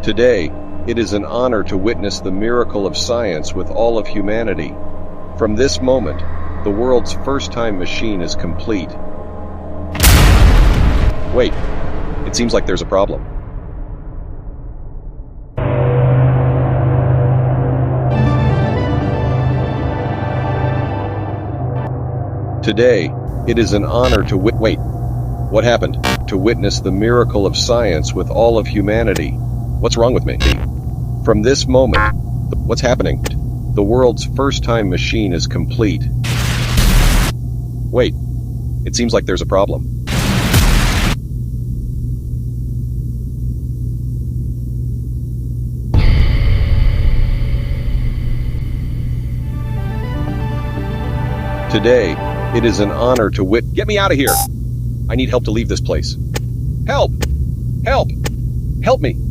Today, it is an honor to witness the miracle of science with all of humanity. From this moment, the world's first time machine is complete. Wait, it seems like there's a problem. Today, it is an honor to wait, what happened? To witness the miracle of science with all of humanity. What's wrong with me? From this moment, what's happening? The world's first time machine is complete. Wait, it seems like there's a problem. Today, it is an honor to Get me out of here! I need help to leave this place. Help! Help! Help me!